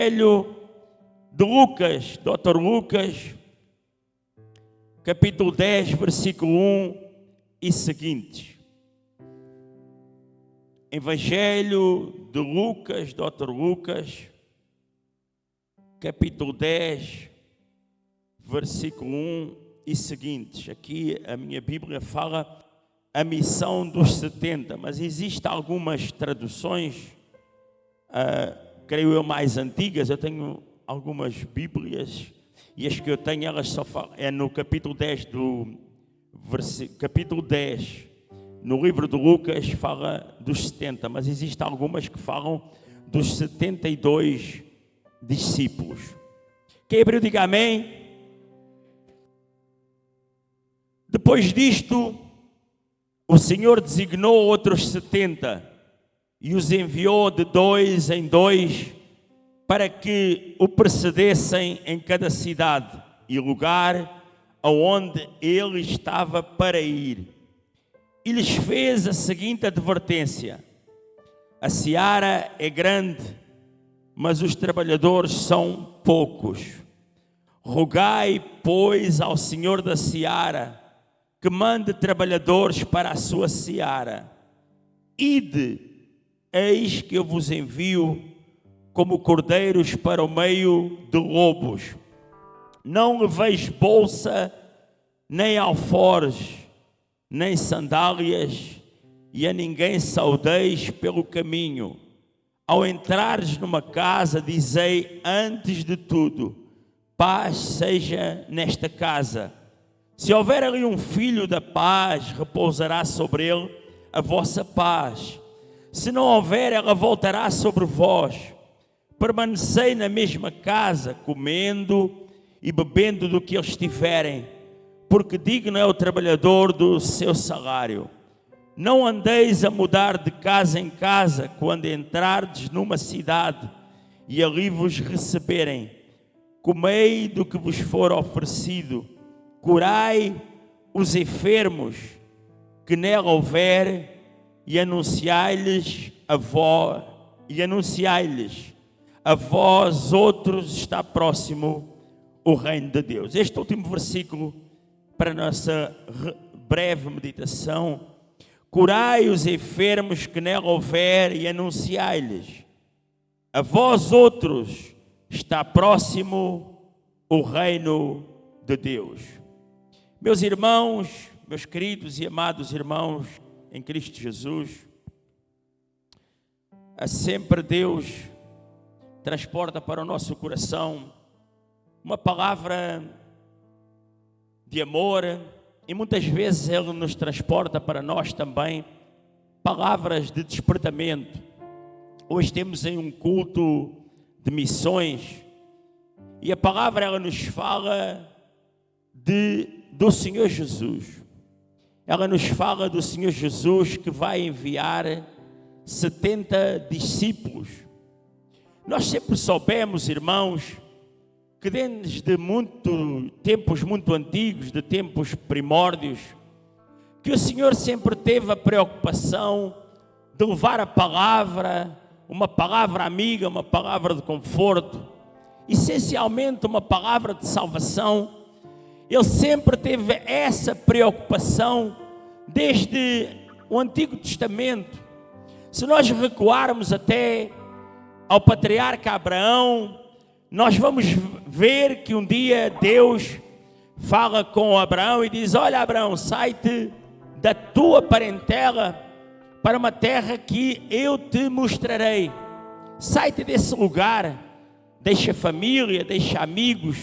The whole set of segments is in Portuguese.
Evangelho de Lucas, Dr. Lucas, capítulo 10, versículo 1 e seguintes. Evangelho de Lucas, Dr. Lucas, capítulo 10, versículo 1 e seguintes. Aqui a minha Bíblia fala a missão dos 70, mas existem algumas traduções, creio eu, mais antigas. Eu tenho algumas Bíblias e as que eu tenho, elas só falam, é no capítulo 10 capítulo 10, no livro de Lucas fala dos 70, mas existem algumas que falam dos 72 discípulos. Quem abriu, diga amém. Depois disto, o Senhor designou outros 70 e os enviou de 2 em 2 para que o precedessem em cada cidade e lugar aonde ele estava para ir. E lhes fez a seguinte advertência: a seara é grande, mas os trabalhadores são poucos. Rogai, pois, ao Senhor da seara que mande trabalhadores para a sua seara. Ide, eis que eu vos envio como cordeiros para o meio de lobos. Não leveis bolsa, nem alforjes, nem sandálias, e a ninguém saudeis pelo caminho. Ao entrares numa casa, dizei antes de tudo: paz seja nesta casa. Se houver ali um filho da paz, repousará sobre ele a vossa paz. Se não houver, ela voltará sobre vós. Permanecei na mesma casa, comendo e bebendo do que eles tiverem, porque digno é o trabalhador do seu salário. Não andeis a mudar de casa em casa quando entrardes numa cidade e ali vos receberem. Comei do que vos for oferecido. Curai os enfermos que nela houver e anunciai-lhes a vós outros está próximo o reino de Deus. Este último versículo para a nossa breve meditação: curai os enfermos que nela houver e anunciai-lhes a vós outros está próximo o reino de Deus. Meus irmãos, meus queridos e amados irmãos em Cristo Jesus, sempre Deus transporta para o nosso coração uma palavra de amor, e muitas vezes Ele nos transporta para nós também palavras de despertamento. Hoje temos em um culto de missões e a palavra ela nos fala do Senhor Jesus. Ela nos fala do Senhor Jesus que vai enviar 70 discípulos. Nós sempre soubemos, irmãos, que desde tempos muito antigos, de tempos primórdios, que o Senhor sempre teve a preocupação de levar a palavra, uma palavra amiga, uma palavra de conforto, essencialmente uma palavra de salvação. Ele sempre teve essa preocupação desde o Antigo Testamento. Se nós recuarmos até ao patriarca Abraão, nós vamos ver que um dia Deus fala com Abraão e diz: olha, Abraão, sai-te da tua parentela para uma terra que eu te mostrarei. Sai-te desse lugar, deixa família, deixa amigos,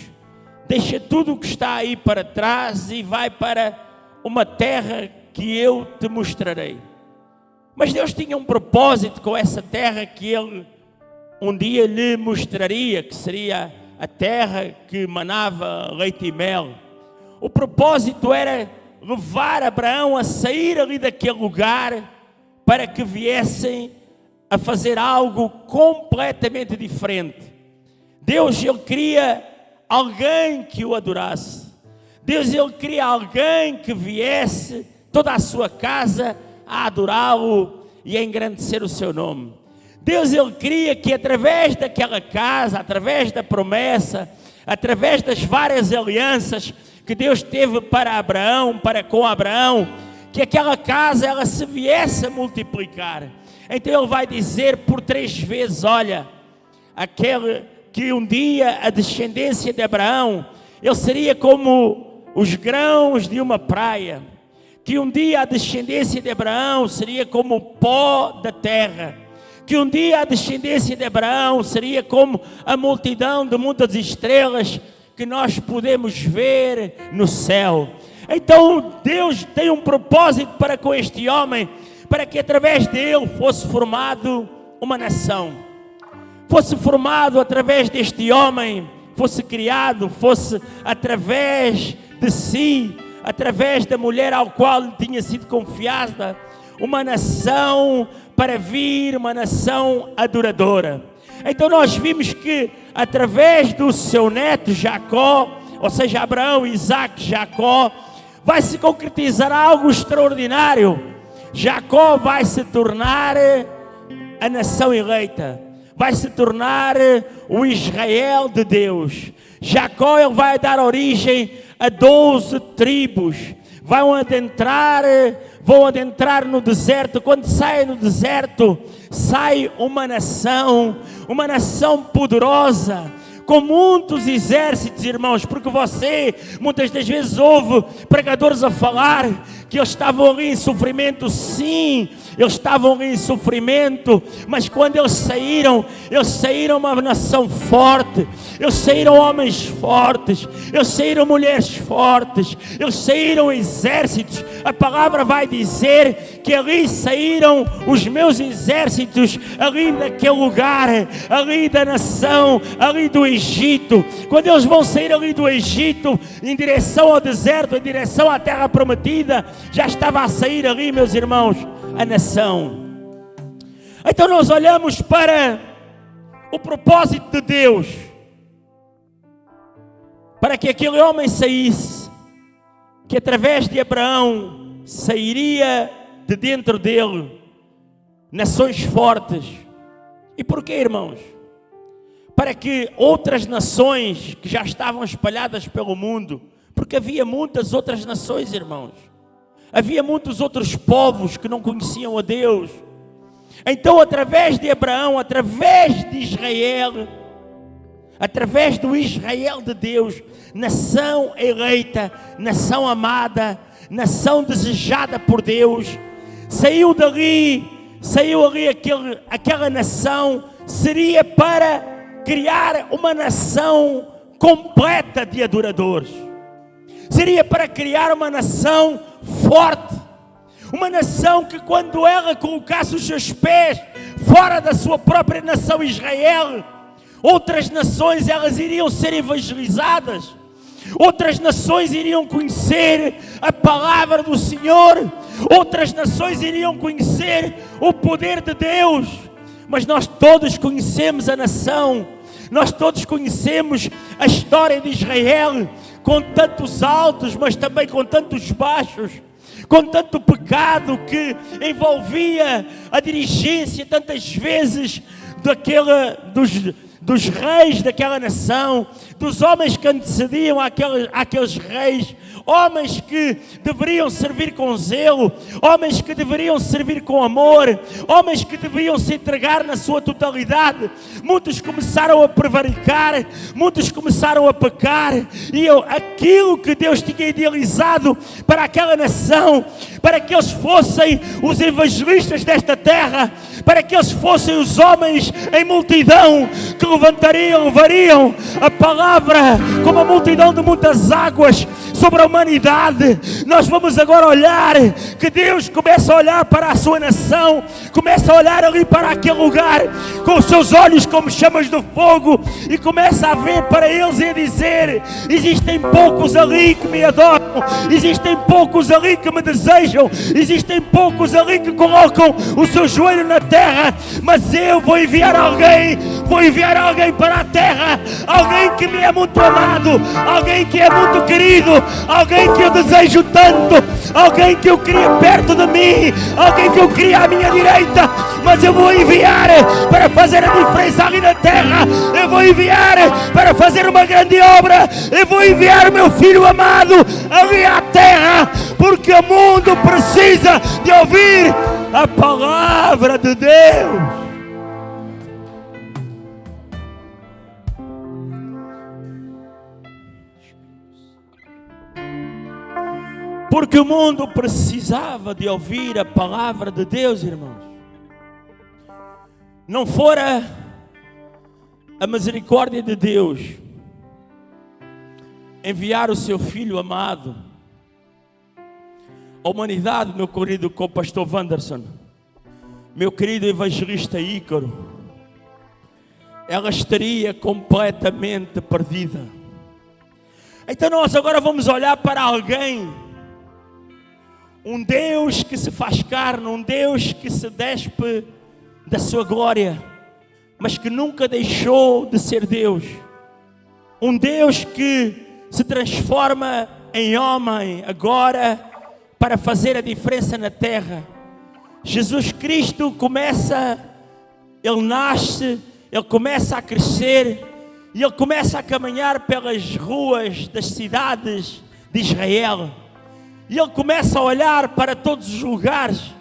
deixa tudo o que está aí para trás e vai para uma terra que eu te mostrarei. Mas Deus tinha um propósito com essa terra que Ele um dia lhe mostraria, que seria a terra que manava leite e mel. O propósito era levar Abraão a sair ali daquele lugar para que viessem a fazer algo completamente diferente. Deus, Ele queria alguém que o adorasse. Deus, Ele queria alguém que viesse, toda a sua casa, a adorá-lo e a engrandecer o seu nome. Deus, Ele queria que através daquela casa, através da promessa, através das várias alianças que Deus teve para Abraão, para com Abraão, que aquela casa ela se viesse a multiplicar. Então Ele vai dizer por 3 vezes, olha, aquele que um dia a descendência de Abraão, ele seria como os grãos de uma praia, que um dia a descendência de Abraão seria como o pó da terra, que um dia a descendência de Abraão seria como a multidão de muitas estrelas que nós podemos ver no céu. Então Deus tem um propósito para com este homem, para que através dele fosse formado uma nação, fosse formado através deste homem, fosse criado, fosse através de si, através da mulher ao qual lhe tinha sido confiada, uma nação para vir, uma nação adoradora. Então nós vimos que através do seu neto Jacó, ou seja, Abraão, Isaac, Jacó, vai se concretizar algo extraordinário. Jacó vai se tornar a nação eleita, vai se tornar o Israel de Deus. Jacó ele vai dar origem a 12 tribos, vão adentrar no deserto. Quando saem no deserto, sai uma nação poderosa, com muitos exércitos, irmãos, porque você muitas das vezes ouve pregadores a falar que eles estavam ali em sofrimento. Sim, eles estavam ali em sofrimento, mas quando eles saíram uma nação forte, eles saíram homens fortes, eles saíram mulheres fortes, eles saíram exércitos. A palavra vai dizer que ali saíram os meus exércitos, ali daquele lugar, ali da nação, ali do Egito. Quando eles vão sair ali do Egito, em direção ao deserto, em direção à terra prometida, já estava a sair ali, meus irmãos, a nação. Então nós olhamos para o propósito de Deus, para que aquele homem saísse, que através de Abraão sairia de dentro dele nações fortes. E porquê, irmãos? Para que outras nações que já estavam espalhadas pelo mundo, porque havia muitas outras nações, irmãos, havia muitos outros povos que não conheciam a Deus. Então, através de Abraão, através de Israel, através do Israel de Deus, nação eleita, nação amada, nação desejada por Deus, saiu ali aquela nação, seria para criar uma nação completa de adoradores, seria para criar uma nação forte, uma nação que quando ela colocasse os seus pés fora da sua própria nação Israel, outras nações elas iriam ser evangelizadas, outras nações iriam conhecer a palavra do Senhor, outras nações iriam conhecer o poder de Deus. Mas nós todos conhecemos a nação, nós todos conhecemos a história de Israel, com tantos altos, mas também com tantos baixos, com tanto pecado que envolvia a dirigência tantas vezes dos reis daquela nação, dos homens que antecediam aqueles reis, homens que deveriam servir com zelo, homens que deveriam servir com amor, homens que deveriam se entregar na sua totalidade. Muitos começaram a prevaricar, muitos começaram a pecar, e aquilo que Deus tinha idealizado para aquela nação, para que eles fossem os evangelistas desta terra, para que eles fossem os homens em multidão que levariam a palavra como a multidão de muitas águas sobre a humanidade. Nós vamos agora olhar, que Deus começa a olhar para a sua nação, começa a olhar ali para aquele lugar com os seus olhos como chamas de fogo, e começa a ver para eles e a dizer: existem poucos ali que me adoram, existem poucos ali que me desejam, existem poucos ali que colocam o seu joelho na terra, mas eu vou enviar alguém para a terra, alguém que me é muito amado, alguém que é muito querido, alguém que eu desejo tanto, alguém que eu queria perto de mim, alguém que eu queria à minha direita, mas eu vou enviar para fazer a diferença ali na terra, eu vou enviar para fazer uma grande obra, eu vou enviar o meu Filho amado ali à terra, porque o mundo precisa de ouvir a palavra de Deus. Porque o mundo precisava de ouvir a palavra de Deus, irmãos. Não fora a misericórdia de Deus enviar o seu Filho amado à humanidade, meu querido co-pastor Wanderson, meu querido evangelista Ícaro, ela estaria completamente perdida. Então nós agora vamos olhar para alguém, um Deus que se faz carne, um Deus que se despe da sua glória, mas que nunca deixou de ser Deus. Um Deus que se transforma em homem agora para fazer a diferença na terra. Jesus Cristo Ele nasce, Ele começa a crescer e Ele começa a caminhar pelas ruas das cidades de Israel. E Ele começa a olhar para todos os lugares,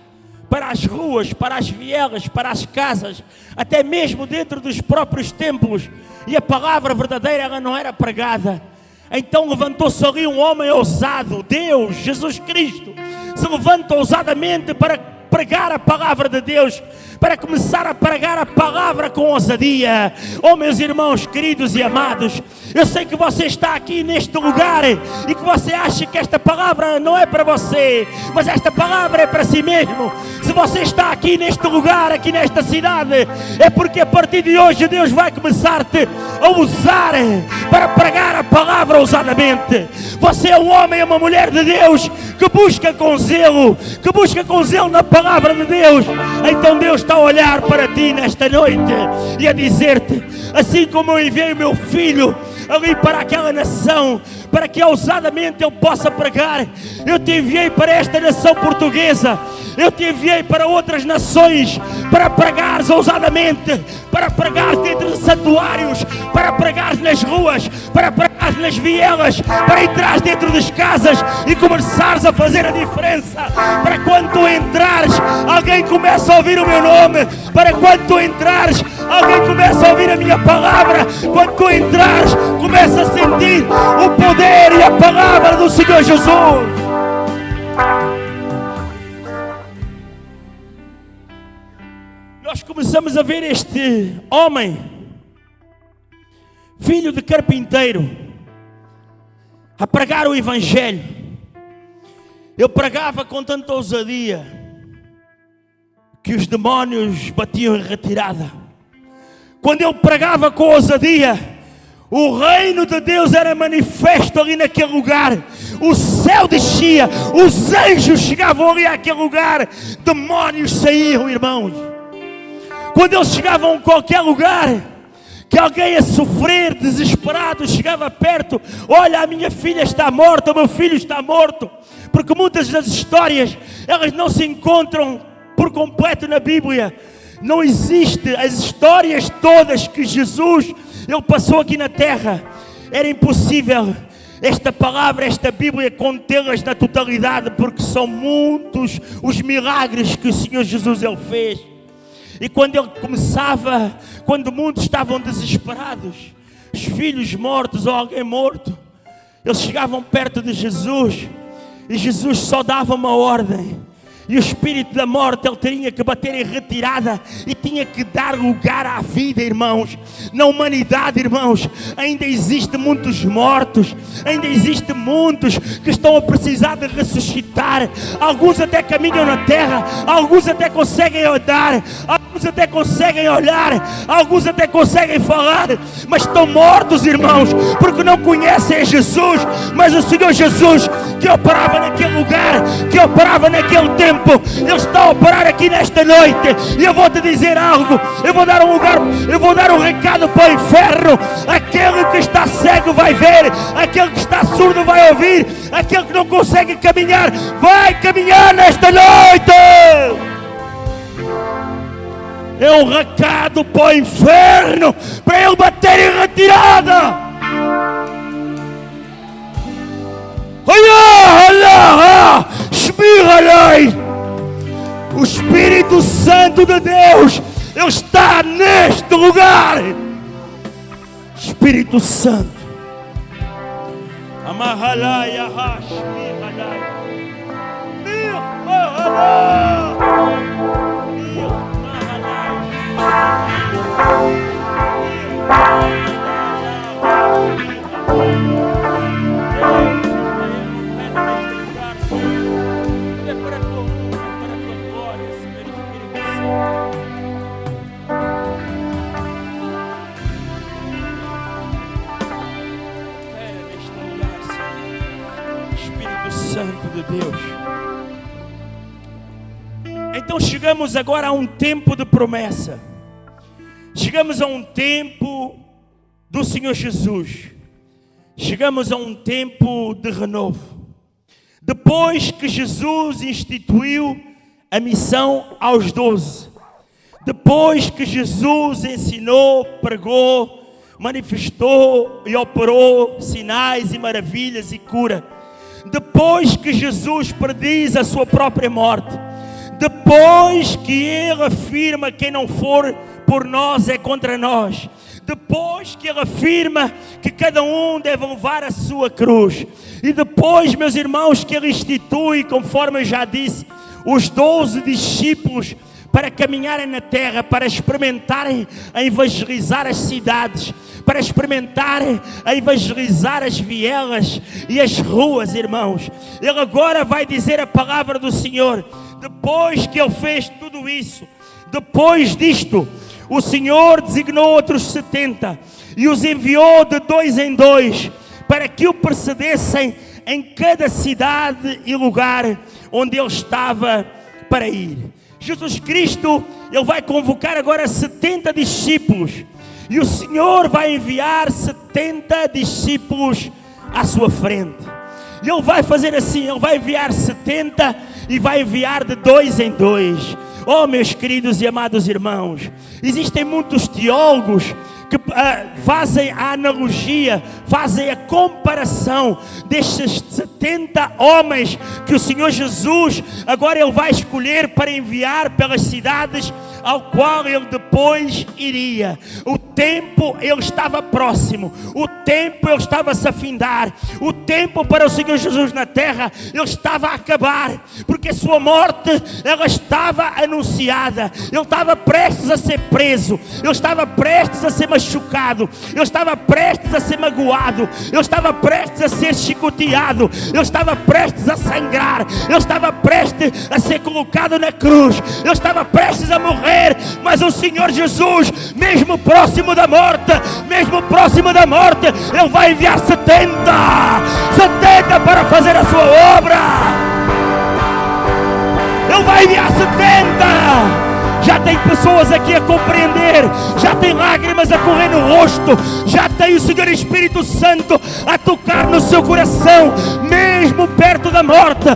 para as ruas, para as vielas, para as casas, até mesmo dentro dos próprios templos. E a palavra verdadeira ela não era pregada. Então levantou-se ali um homem ousado, Deus, Jesus Cristo, se levanta ousadamente para pregar a palavra de Deus, para começar a pregar a palavra com ousadia. Oh, meus irmãos queridos e amados, eu sei que você está aqui neste lugar e que você acha que esta palavra não é para você, mas esta palavra é para si mesmo. Se você está aqui neste lugar, aqui nesta cidade, é porque a partir de hoje Deus vai começar-te a usar para pregar a palavra ousadamente. Você é um homem e uma mulher de Deus que busca com zelo na palavra de Deus. Então Deus está a olhar para ti nesta noite e a dizer-te: assim como eu enviei o meu Filho ali para aquela nação, para que ousadamente ele possa pregar, eu te enviei para esta nação portuguesa, eu te enviei para outras nações, para pregares ousadamente, para pregares dentro de santuários, para pregares nas ruas, para pregares nas vielas, para entrares dentro das casas e começares a fazer a diferença. Para quando tu entrares, alguém começa a ouvir o meu nome. Para quando tu entrares, alguém começa a ouvir a minha palavra. Quando tu entrares, começa a sentir o poder e a palavra do Senhor Jesus. Nós começamos a ver este homem, filho de carpinteiro, a pregar o Evangelho. Ele pregava com tanta ousadia que os demónios batiam em retirada. Quando ele pregava com ousadia, o reino de Deus era manifesto ali naquele lugar. O céu descia, os anjos chegavam ali àquele lugar, demónios saíam, irmãos. Quando eles chegavam a qualquer lugar, que alguém a sofrer, desesperado, chegava perto: olha, a minha filha está morta, o meu filho está morto. Porque muitas das histórias, elas não se encontram por completo na Bíblia. Não existe as histórias todas que Jesus, ele passou aqui na terra. Era impossível esta palavra, esta Bíblia, contê-las na totalidade, porque são muitos os milagres que o Senhor Jesus ele fez. E quando ele começava, quando muitos estavam desesperados, os filhos mortos ou alguém morto, eles chegavam perto de Jesus e Jesus só dava uma ordem. E o espírito da morte, ele tinha que bater em retirada e tinha que dar lugar à vida, irmãos. Na humanidade, irmãos, ainda existem muitos mortos, ainda existem muitos que estão a precisar de ressuscitar. Alguns até caminham na terra, alguns até conseguem andar, alguns até conseguem olhar, alguns até conseguem falar, mas estão mortos, irmãos, porque não conhecem a Jesus. Mas o Senhor Jesus, que operava naquele lugar, que operava naquele tempo, Ele está a operar aqui nesta noite. E eu vou te dizer algo, eu vou dar um recado para o inferno. Aquele que está cego vai ver, aquele que está surdo vai ouvir, aquele que não consegue caminhar vai caminhar nesta noite. É um recado para o inferno, para ele bater em retirada. O Espírito Santo de Deus, Ele está neste lugar. Espírito Santo. Amahalai, Ahash, Mihalai. Santo de Deus. Então chegamos agora a um tempo de promessa. Chegamos a um tempo do Senhor Jesus. Chegamos a um tempo de renovo. Depois que Jesus instituiu a missão aos 12. Depois que Jesus ensinou, pregou, manifestou e operou sinais e maravilhas e cura. Depois que Jesus prediz a sua própria morte, depois que Ele afirma que quem não for por nós é contra nós, depois que Ele afirma que cada um deve levar a sua cruz, e depois, meus irmãos, que Ele institui, conforme eu já disse, os 12 discípulos para caminharem na terra, para experimentarem a evangelizar as cidades, para experimentarem a evangelizar as vielas e as ruas, irmãos. Ele agora vai dizer a palavra do Senhor. Depois que Ele fez tudo isso, depois disto, o Senhor designou outros 70 e os enviou de 2 em 2 para que o precedessem em cada cidade e lugar onde Ele estava para ir. Jesus Cristo, Ele vai convocar agora 70 discípulos. E o Senhor vai enviar 70 discípulos à sua frente. E Ele vai fazer assim, Ele vai enviar 70 e vai enviar de 2 em 2. Oh, meus queridos e amados irmãos, existem muitos teólogos que fazem a analogia, fazem a comparação destes 70 homens que o Senhor Jesus agora Ele vai escolher para enviar pelas cidades ao qual Ele depois iria. O tempo Ele estava próximo, o tempo Ele estava a se afindar, o tempo para o Senhor Jesus na terra Ele estava a acabar, porque a sua morte ela estava anunciada. Ele estava prestes a ser preso, Ele estava prestes a ser machucado, Ele estava prestes a ser magoado, Ele estava prestes a ser chicoteado, Ele estava prestes a sangrar, Ele estava prestes a ser colocado na cruz, Ele estava prestes a morrer. Mas o Senhor Jesus, mesmo próximo da morte, Ele vai enviar 70 para fazer a sua obra. Ele vai enviar 70. Já tem pessoas aqui a compreender, já tem lágrimas a correr no rosto, já tem o Senhor Espírito Santo a tocar no seu coração, mesmo perto da morte,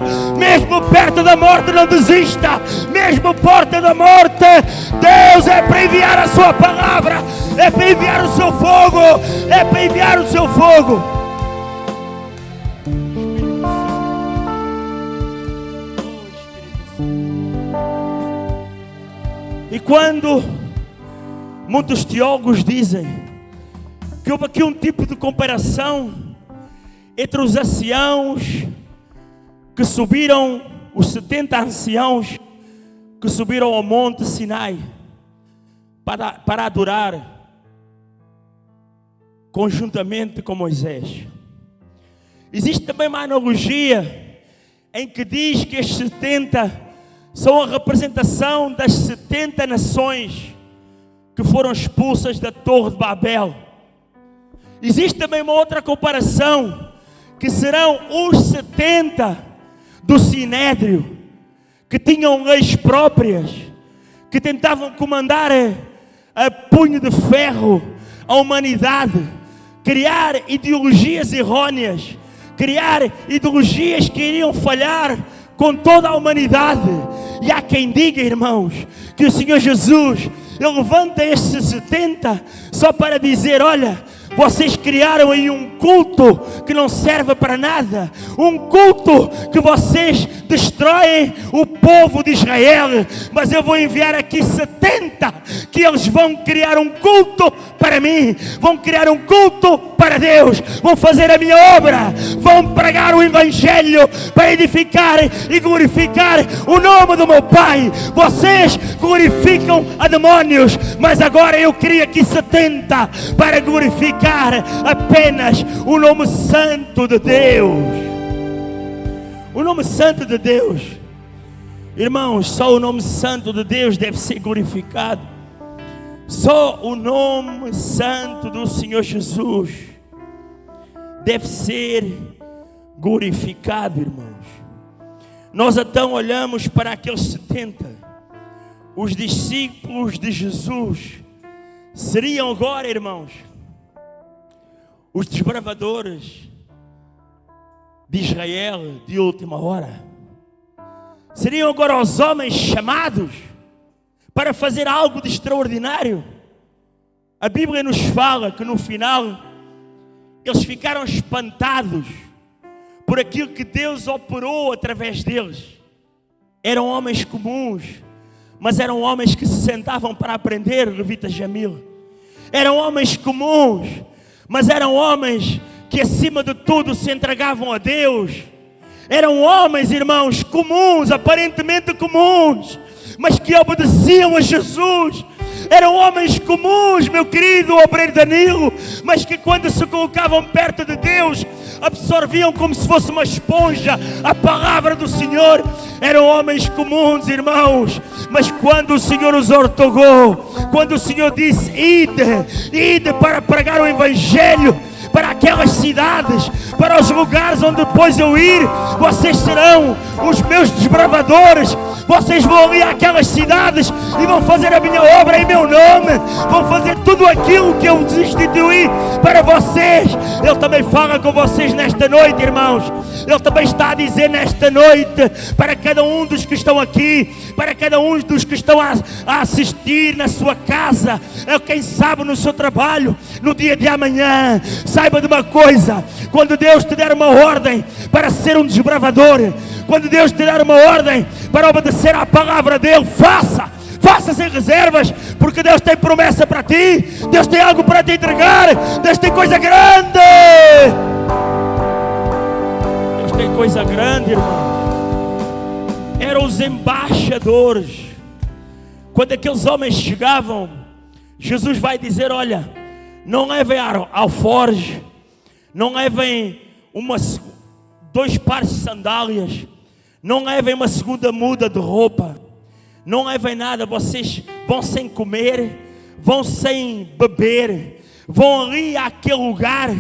não desista, mesmo perto da morte, Deus é para enviar a sua palavra, é para enviar o seu fogo, E quando muitos teólogos dizem que houve aqui um tipo de comparação entre os anciãos que subiram, os 70 anciãos que subiram ao monte Sinai para adorar conjuntamente com Moisés. Existe também uma analogia em que diz que estes 70 são a representação das 70 nações que foram expulsas da Torre de Babel. Existe também uma outra comparação, que serão os 70 do Sinédrio, que tinham leis próprias, que tentavam comandar a punho de ferro a humanidade, criar ideologias errôneas, criar ideologias que iriam falhar com toda a humanidade. E há quem diga, irmãos, que o Senhor Jesus, Ele levanta estes 70 só para dizer: olha, vocês criaram aí um culto que não serve para nada, um culto que vocês destroem o povo de Israel, mas eu vou enviar aqui 70 que eles vão criar um culto para mim, vão criar um culto para Deus, vão fazer a minha obra, vão pregar o Evangelho para edificar e glorificar o nome do meu Pai. Vocês glorificam a demónios, mas agora eu crio aqui 70 para glorificar apenas o nome santo de Deus. O nome santo de Deus. Irmãos, só o nome santo de Deus deve ser glorificado. Só o nome santo do Senhor Jesus deve ser glorificado, irmãos. Nós então olhamos para aqueles 70, os discípulos de Jesus. Seriam agora, irmãos, os desbravadores de Israel de última hora. Seriam agora os homens chamados para fazer algo de extraordinário. A Bíblia nos fala que no final eles ficaram espantados por aquilo que Deus operou através deles. Eram homens comuns, mas eram homens que se sentavam para aprender, Levita Jamil. Eram homens comuns, mas eram homens que acima de tudo se entregavam a Deus. Eram homens, irmãos, comuns, aparentemente comuns, mas que obedeciam a Jesus. Eram homens comuns, meu querido obreiro Danilo, mas que quando se colocavam perto de Deus, absorviam como se fosse uma esponja a palavra do Senhor. Eram homens comuns, irmãos, mas quando o Senhor os ortogou, quando o Senhor disse: ide para pregar o Evangelho para aquelas cidades, para os lugares onde depois eu ir, vocês serão os meus desbravadores. Vocês vão ali àquelas cidades e vão fazer a minha obra em meu nome, vão fazer tudo aquilo que eu instituí para vocês. Ele também fala com vocês nesta noite, irmãos. Ele também está a dizer nesta noite para cada um dos que estão aqui, para cada um dos que estão a assistir na sua casa, quem sabe no seu trabalho, no dia de amanhã. Saiba de uma coisa: quando Deus te der uma ordem para ser um desbravador, quando Deus te der uma ordem para obedecer à palavra dele, faça sem reservas, porque Deus tem promessa para ti, Deus tem algo para te entregar, Deus tem coisa grande. Deus tem coisa grande, irmão. Eram os embaixadores. Quando aqueles homens chegavam, Jesus vai dizer: olha, não levem alforje, não levem 2 pares de sandálias, não levem uma segunda muda de roupa, não levem nada. Vocês vão sem comer, vão sem beber, vão ali àquele lugar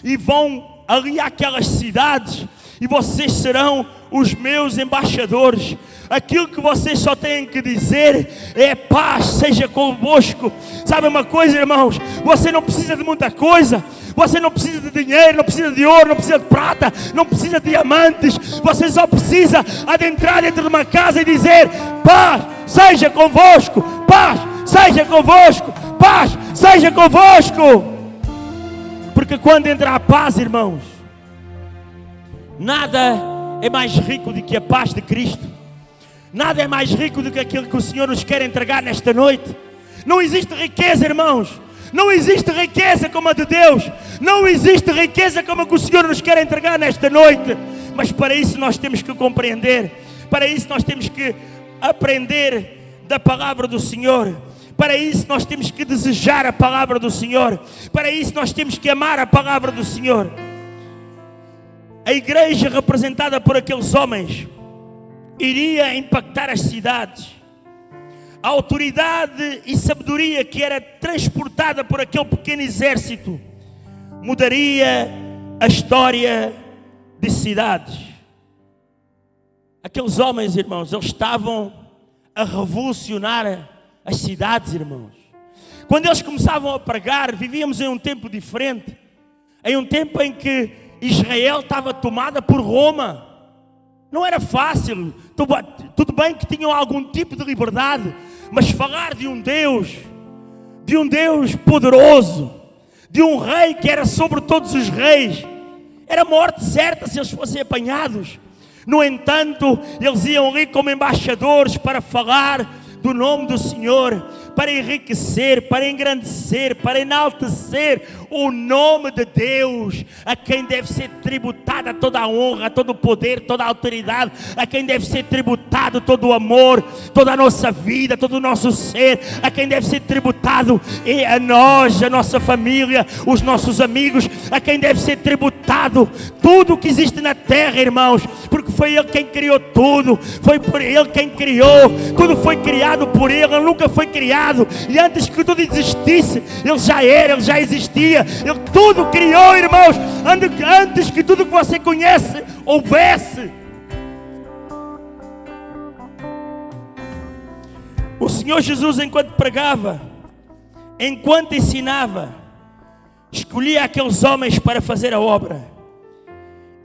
e vão ali àquelas cidades, e vocês serão os meus embaixadores. Aquilo que vocês só têm que dizer é: paz seja convosco. Sabe uma coisa, irmãos? Você não precisa de muita coisa. Você não precisa de dinheiro, não precisa de ouro, não precisa de prata, não precisa de diamantes. Você só precisa adentrar dentro de uma casa e dizer: paz seja convosco, paz seja convosco, paz seja convosco. Porque quando entra a paz, irmãos, nada é mais rico do que a paz de Cristo. Nada é mais rico do que aquilo que o Senhor nos quer entregar nesta noite. Não existe riqueza, irmãos. Não existe riqueza como a de Deus. Não existe riqueza como a que o Senhor nos quer entregar nesta noite. Mas para isso nós temos que compreender. Para isso nós temos que aprender da palavra do Senhor. Para isso nós temos que desejar a palavra do Senhor. Para isso nós temos que amar a palavra do Senhor. A igreja representada por aqueles homens iria impactar as cidades. A autoridade e sabedoria que era transportada por aquele pequeno exército mudaria a história de cidades. Aqueles homens, irmãos, eles estavam a revolucionar as cidades, irmãos. Quando eles começavam a pregar, vivíamos em um tempo diferente. em um tempo em que Israel estava tomada por Roma. Não era fácil. Tudo bem que tinham algum tipo de liberdade, mas falar de um Deus poderoso, de um rei que era sobre todos os reis, era morte certa se eles fossem apanhados. No entanto, eles iam ali como embaixadores para falar do nome do Senhor, para enriquecer, para engrandecer, para enaltecer o nome de Deus, a quem deve ser tributada toda a honra, todo o poder, toda a autoridade, a quem deve ser tributado todo o amor, toda a nossa vida, todo o nosso ser, a quem deve ser tributado a nós, a nossa família, os nossos amigos, a quem deve ser tributado tudo o que existe na terra, irmãos, porque foi Ele quem criou tudo, foi por Ele quem criou, tudo foi criado por Ele, Ele nunca foi criado, e antes que tudo existisse, Ele já era, Ele já existia, Ele tudo criou, irmãos, antes que tudo que você conhece houvesse. O Senhor Jesus, enquanto pregava, enquanto ensinava, escolhia aqueles homens para fazer a obra.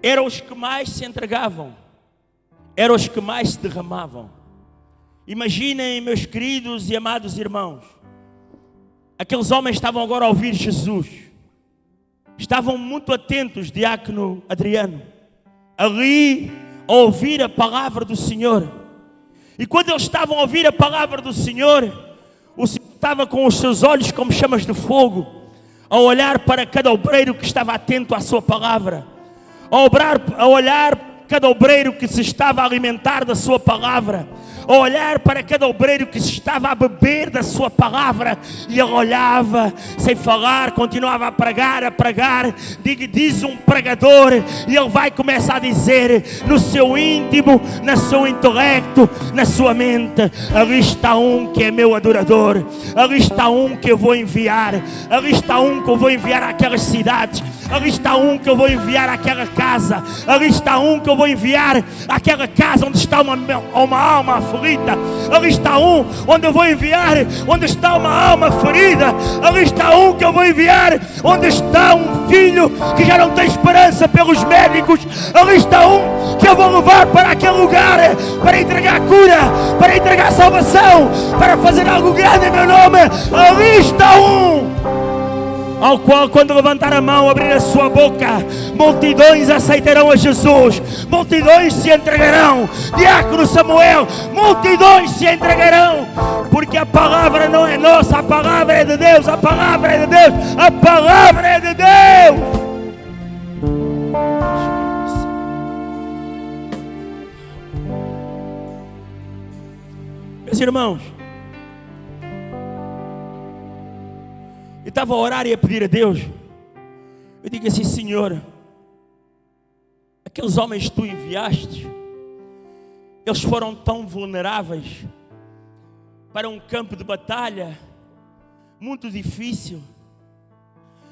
Eram os que mais se entregavam, eram os que mais se derramavam. Imaginem, meus queridos e amados irmãos, aqueles homens estavam agora a ouvir Jesus, estavam muito atentos, diácono Adriano, ali a ouvir a palavra do Senhor. E quando eles estavam a ouvir a palavra do Senhor, o Senhor estava com os seus olhos como chamas de fogo, a olhar para cada obreiro que estava atento à sua palavra, a olhar cada obreiro que se estava a alimentar da sua palavra, a olhar para cada obreiro que se estava a beber da sua palavra, e ele olhava sem falar, continuava a pregar, diz um pregador, e ele vai começar a dizer no seu íntimo, no seu intelecto, na sua mente: ali está um que é meu adorador, ali está um que eu vou enviar, ali está um que eu vou enviar àquelas cidades, ali está um que eu vou enviar àquela casa, ali está um que eu vou enviar àquela casa onde está uma alma aflita, ali está um onde eu vou enviar, onde está uma alma ferida, ali está um que eu vou enviar, onde está um filho que já não tem esperança pelos médicos, ali está um que eu vou levar para aquele lugar, para entregar cura, para entregar salvação, para fazer algo grande em meu nome. Ali está um ao qual, quando levantar a mão, abrir a sua boca, multidões aceitarão a Jesus, multidões se entregarão. Diácono Samuel, multidões se entregarão, porque a palavra não é nossa, a palavra é de Deus, a palavra é de Deus, a palavra é de Deus. Meus irmãos, eu estava a orar e a pedir a Deus. Eu digo assim: Senhor, aqueles homens que tu enviaste, eles foram tão vulneráveis para um campo de batalha muito difícil.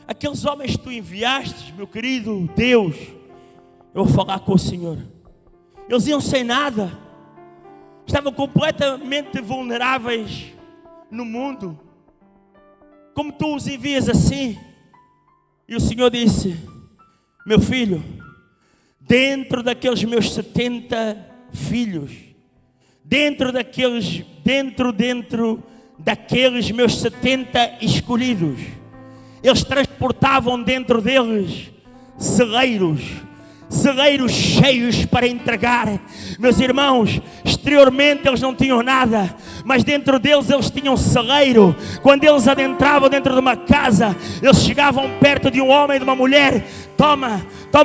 Aqueles homens que tu enviaste, meu querido Deus, eu vou falar com o Senhor, eles iam sem nada, estavam completamente vulneráveis no mundo, como tu os envias assim. E o Senhor disse: meu filho, dentro daqueles meus 70 filhos, dentro daqueles meus 70 escolhidos, eles transportavam dentro deles celeiros cheios para entregar. Meus irmãos, exteriormente eles não tinham nada, mas dentro deles eles tinham celeiro. Quando eles adentravam dentro de uma casa, eles chegavam perto de um homem e de uma mulher: toma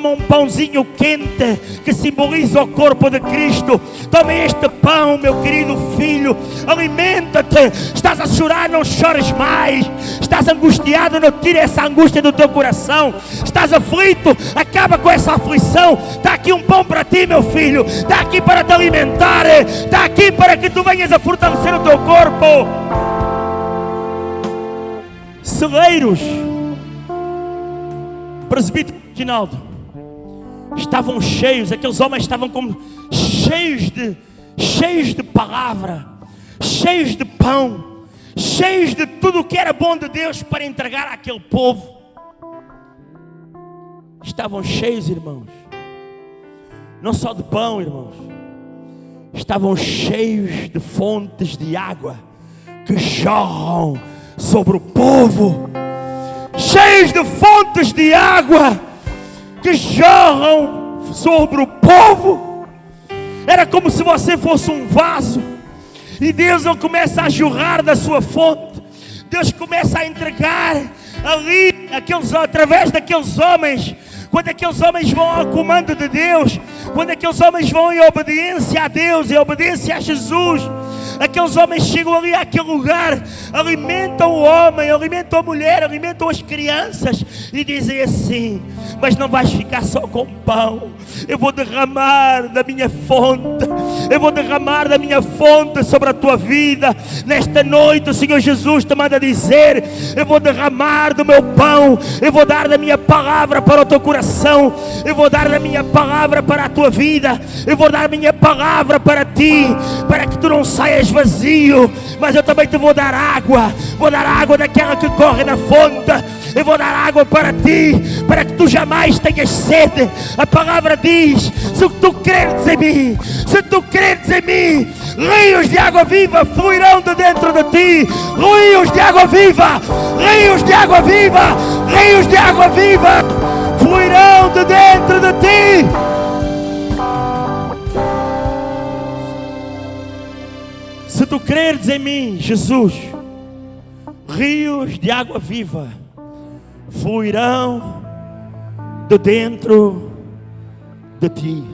um pãozinho quente que simboliza o corpo de Cristo. Toma este pão, meu querido filho, alimenta-te. Estás a chorar, não chores mais. Estás angustiado, não tira essa angústia do teu coração. Estás aflito, acaba com essa aflição. Está aqui um pão para ti, meu filho. Está aqui para te alimentar. Está aqui para que tu venhas a fortalecer o teu corpo. Celeiros, presbítero Reginaldo, estavam cheios. Aqueles homens estavam como cheios de palavra, cheios de pão, cheios de tudo o que era bom de Deus para entregar àquele povo. estavam cheios, irmãos, não só de pão, irmãos, estavam cheios de fontes de água que jorram sobre o povo, cheios de fontes de água que jorram sobre o povo. Era como se você fosse um vaso e Deus não começa a jorrar da sua fonte. Deus começa a entregar ali, através daqueles homens. Quando aqueles homens vão ao comando de Deus, quando aqueles homens vão em obediência a Deus, em obediência a Jesus, aqueles homens chegam ali àquele lugar, alimentam o homem, alimentam a mulher, alimentam as crianças e dizem assim: mas não vais ficar só com pão, eu vou derramar da minha fonte, eu vou derramar da minha fonte sobre a tua vida. Nesta noite o Senhor Jesus te manda dizer: eu vou derramar do meu pão, eu vou dar da minha palavra para o teu coração, eu vou dar da minha palavra para a tua vida, eu vou dar a minha palavra para ti, para que tu não saias vazio, mas eu também te vou dar água daquela que corre na fonte. Eu vou dar água para ti, para que tu jamais tenhas sede. A palavra diz: se tu creres em mim, se tu creres em mim, rios de água viva fluirão de dentro de ti. Rios de água viva, rios de água viva, rios de água viva fluirão de dentro de ti. Se tu creres em mim, Jesus, rios de água viva fluirão de dentro de ti.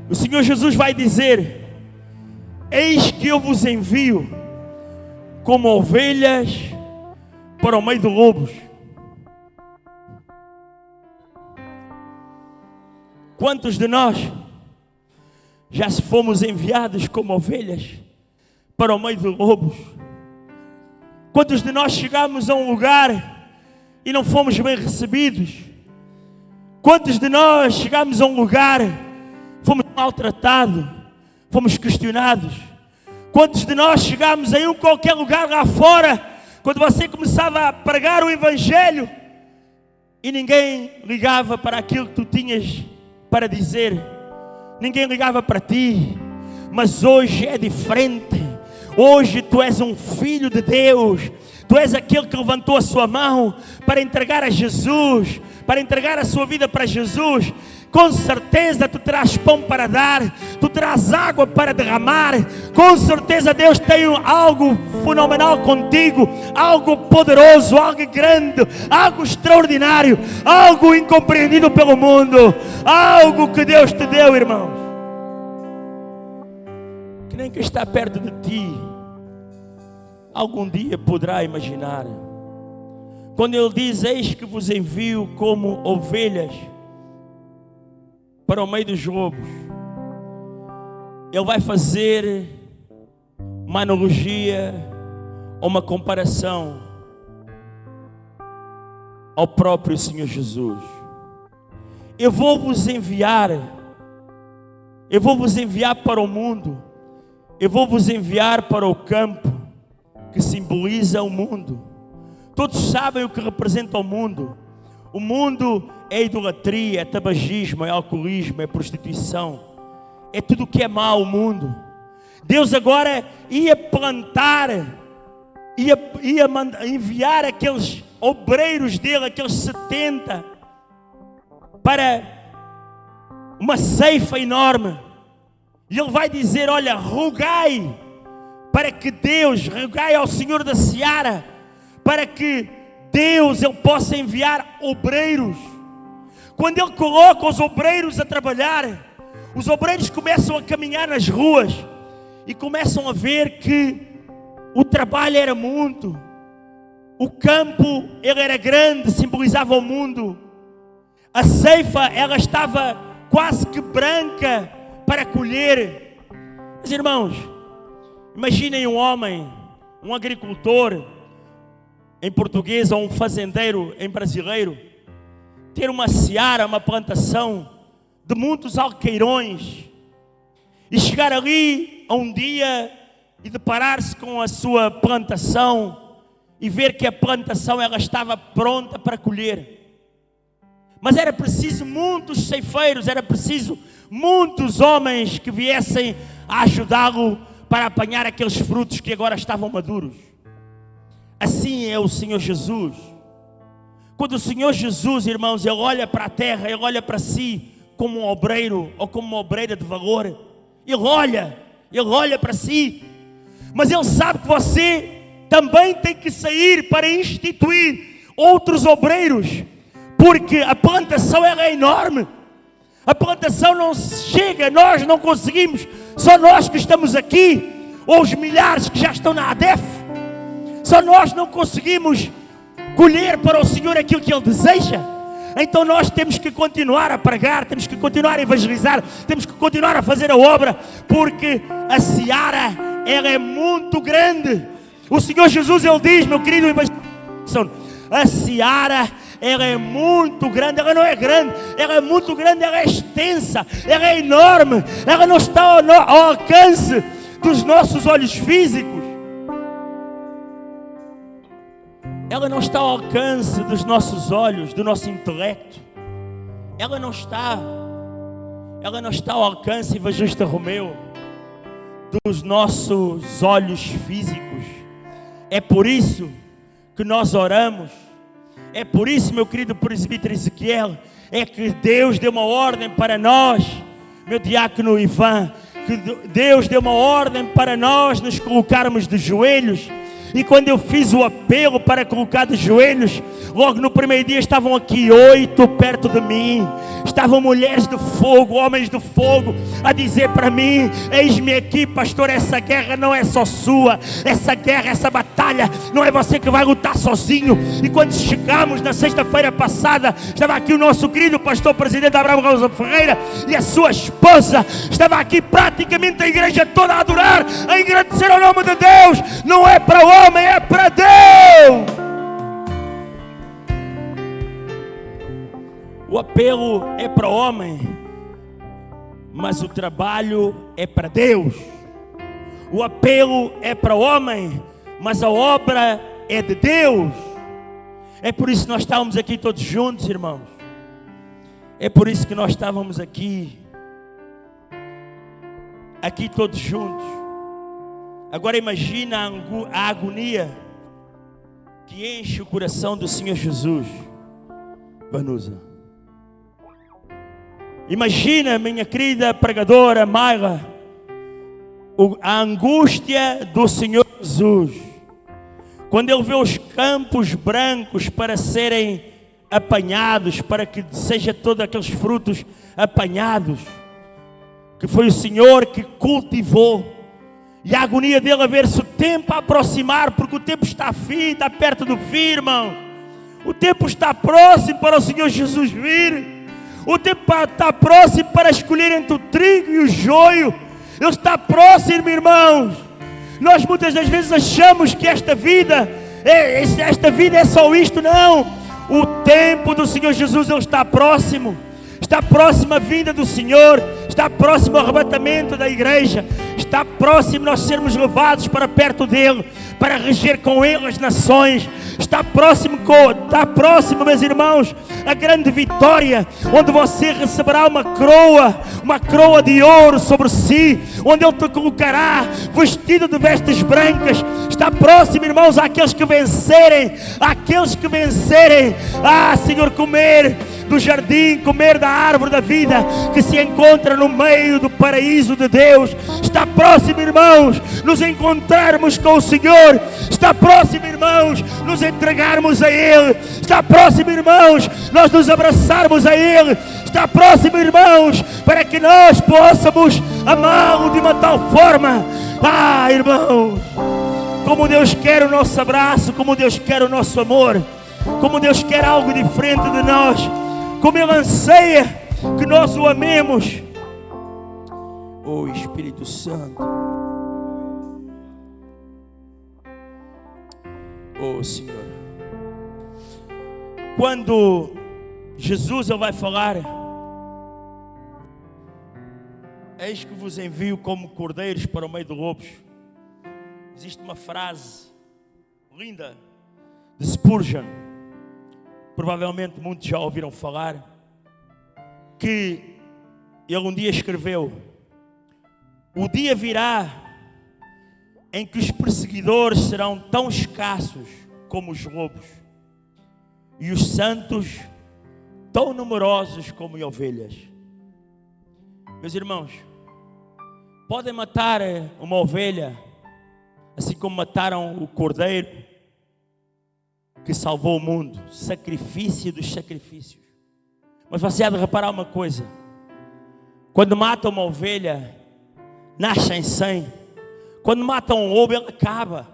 O Senhor Jesus vai dizer: eis que eu vos envio como ovelhas para o meio de lobos. Quantos de nós já fomos enviados como ovelhas para o meio de lobos? Quantos de nós chegamos a um lugar e não fomos bem recebidos? Quantos de nós chegamos a um lugar, fomos maltratados, fomos questionados? Quantos de nós chegamos em qualquer lugar lá fora, quando você começava a pregar o Evangelho e ninguém ligava para aquilo que tu tinhas para dizer, ninguém ligava para ti? Mas hoje é diferente. Hoje tu és um filho de Deus, tu és aquele que levantou a sua mão para entregar a Jesus, para entregar a sua vida para Jesus. Com certeza tu terás pão para dar, tu terás água para derramar. Com certeza Deus tem algo fenomenal contigo, algo poderoso, algo grande, algo extraordinário, algo incompreendido pelo mundo, algo que Deus te deu, irmãos, que nem quem está perto de ti algum dia poderá imaginar. Quando Ele diz: eis que vos envio como ovelhas para o meio dos lobos, Ele vai fazer uma analogia, uma comparação ao próprio Senhor Jesus. Eu vou vos enviar para o mundo, eu vou vos enviar para o campo, que simboliza o mundo. Todos sabem o que representa o mundo. O mundo é idolatria, é tabagismo, é alcoolismo, é prostituição, é tudo o que é mau, o mundo. Deus agora ia plantar, ia enviar aqueles obreiros dele, aqueles 70, para uma ceifa enorme. E Ele vai dizer: olha, rogai para que Deus, rogai ao Senhor da Seara, para que Deus Ele possa enviar obreiros. Quando Ele coloca os obreiros a trabalhar, os obreiros começam a caminhar nas ruas e começam a ver que o trabalho era muito, o campo ele era grande, simbolizava o mundo. A ceifa ela estava quase que branca para colher. Mas irmãos, imaginem um homem, um agricultor em português ou um fazendeiro em brasileiro, ter uma seara, uma plantação de muitos alqueirões e chegar ali a um dia e deparar-se com a sua plantação e ver que a plantação ela estava pronta para colher. Mas era preciso muitos ceifeiros, era preciso muitos homens que viessem a ajudá-lo para apanhar aqueles frutos que agora estavam maduros. Assim é o Senhor Jesus. Quando o Senhor Jesus, irmãos, Ele olha para a terra, Ele olha para si como um obreiro ou como uma obreira de valor. Ele olha para si, mas Ele sabe que você também tem que sair para instituir outros obreiros, porque a plantação ela é enorme. A plantação não chega, nós não conseguimos, só nós que estamos aqui, ou os milhares que já estão na ADEF, só nós não conseguimos colher para o Senhor aquilo que Ele deseja. Então nós temos que continuar a pregar, temos que continuar a evangelizar, temos que continuar a fazer a obra, porque a seara ela é muito grande. O Senhor Jesus, Ele diz, meu querido evangelista, a seara ela é muito grande, ela não é grande, ela é muito grande, ela é extensa, ela é enorme, ela não está ao alcance dos nossos olhos físicos, ela não está ao alcance dos nossos olhos, do nosso intelecto, ela não está ao alcance, evangelista Romeu, dos nossos olhos físicos. É por isso que nós oramos. É por isso, meu querido presbítero Ezequiel, é que Deus deu uma ordem para nós, meu diácono Ivan, que Deus deu uma ordem para nós nos colocarmos de joelhos. E quando eu fiz o apelo para colocar de joelhos, logo no primeiro dia estavam aqui 8 perto de mim. Estavam mulheres de fogo, homens de fogo, a dizer para mim: eis-me aqui, pastor, essa guerra não é só sua. Essa guerra, essa batalha, não é você que vai lutar sozinho. E quando chegamos na sexta-feira passada, estava aqui o nosso querido pastor presidente Abraão Rosa Ferreira e a sua esposa. Estava aqui praticamente a igreja toda a adorar, a agradecer ao nome de Deus. Não é para o homem, é para Deus. O apelo é para o homem, mas o trabalho é para Deus. O apelo é para o homem, mas a obra é de Deus. É por isso que nós estávamos aqui todos juntos, irmãos. É por isso que nós estávamos aqui todos juntos. Agora imagina a agonia que enche o coração do Senhor Jesus. Vanusa, imagina, minha querida pregadora Mayra, a angústia do Senhor Jesus, quando Ele vê os campos brancos para serem apanhados, para que seja todos aqueles frutos apanhados, que foi o Senhor que cultivou. E a agonia dele a ver-se o tempo a aproximar, porque o tempo está está perto do fim, irmão. O tempo está próximo para o Senhor Jesus vir. O tempo está próximo para escolher entre o trigo e o joio. Ele está próximo, irmãos. Nós muitas das vezes achamos que esta vida é só isto. Não. O tempo do Senhor Jesus ele está próximo. Está próxima a vinda do Senhor. Está próximo o arrebatamento da igreja. Está próximo nós sermos levados para perto dele, para reger com ele as nações. Está próximo, meus irmãos, a grande vitória, onde você receberá uma coroa de ouro sobre si, onde ele te colocará vestido de vestes brancas. Está próximo, irmãos, àqueles que vencerem, Senhor, comer do jardim, comer da árvore da vida que se encontra no meio do paraíso de Deus. Está próximo, irmãos, nos encontrarmos com o Senhor. Está próximo, irmãos, nos entregarmos a Ele. Está próximo, irmãos, nós nos abraçarmos a Ele. Está próximo, irmãos, para que nós possamos amá-lo de uma tal forma. Irmãos, como Deus quer o nosso abraço, como Deus quer o nosso amor, como Deus quer algo diferente de nós, como Ele anseia que nós o amemos. Oh Espírito Santo, oh Senhor, quando Jesus ele vai falar: eis que vos envio como cordeiros para o meio de lobos, existe uma frase linda de Spurgeon, provavelmente muitos já ouviram falar, que ele um dia escreveu: o dia virá em que os perseguidores serão tão escassos como os lobos, e os santos tão numerosos como ovelhas. Meus irmãos, podem matar uma ovelha, assim como mataram o cordeiro que salvou o mundo, sacrifício dos sacrifícios. Mas você há de reparar uma coisa: quando matam uma ovelha, nascem 100. Quando matam um lobo, ele acaba.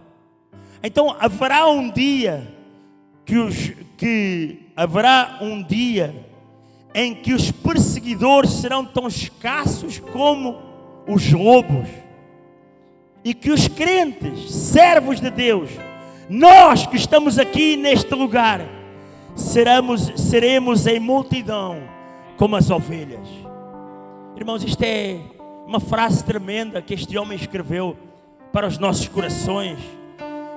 Então haverá um dia em que os perseguidores serão tão escassos como os lobos, e que os crentes, servos de Deus, nós que estamos aqui neste lugar, seremos em multidão como as ovelhas. Irmãos, isto é uma frase tremenda que este homem escreveu para os nossos corações,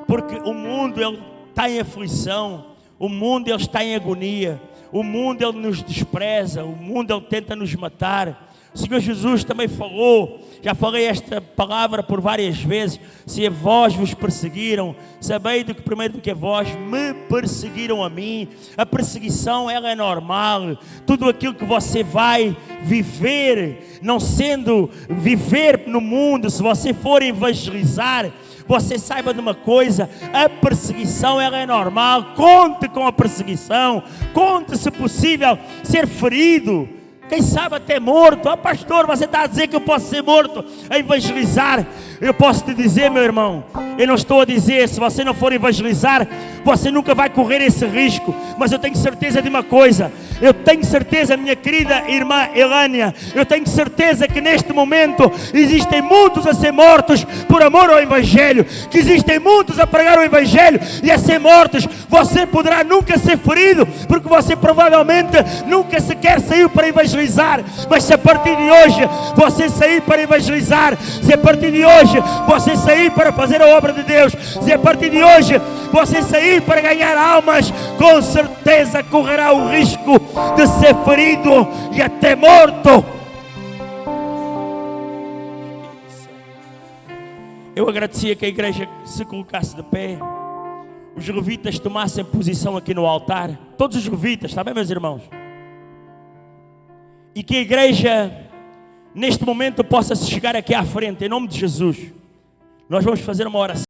porque o mundo ele está em aflição, o mundo ele está em agonia, o mundo ele nos despreza, o mundo ele tenta nos matar. O Senhor Jesus também falou, já falei esta palavra por várias vezes: se a vós vos perseguiram, sabei do que primeiro do que a vós me perseguiram a mim. A perseguição ela é normal. Tudo aquilo que você vai viver, não sendo viver no mundo, se você for evangelizar, você saiba de uma coisa: a perseguição ela é normal. Conte com a perseguição, conte, se possível, ser ferido, quem sabe até morto. Ah, pastor, você está a dizer que eu posso ser morto a evangelizar? Eu posso te dizer, meu irmão, eu não estou a dizer, se você não for evangelizar, você nunca vai correr esse risco. Mas eu tenho certeza de uma coisa, eu tenho certeza, minha querida irmã Elânia, eu tenho certeza que neste momento existem muitos a ser mortos por amor ao Evangelho, que existem muitos a pregar o Evangelho e a ser mortos. Você poderá nunca ser ferido, porque você provavelmente nunca sequer saiu para evangelizar. Mas se a partir de hoje você sair para evangelizar, se a partir de hoje você sair para fazer a obra de Deus, se a partir de hoje você sair para ganhar almas, com certeza correrá o risco de ser ferido e até morto. Eu agradecia que a igreja se colocasse de pé, os levitas tomassem posição aqui no altar, todos os levitas, está bem, meus irmãos? E que a igreja neste momento possa chegar aqui à frente, em nome de Jesus. Nós vamos fazer uma oração.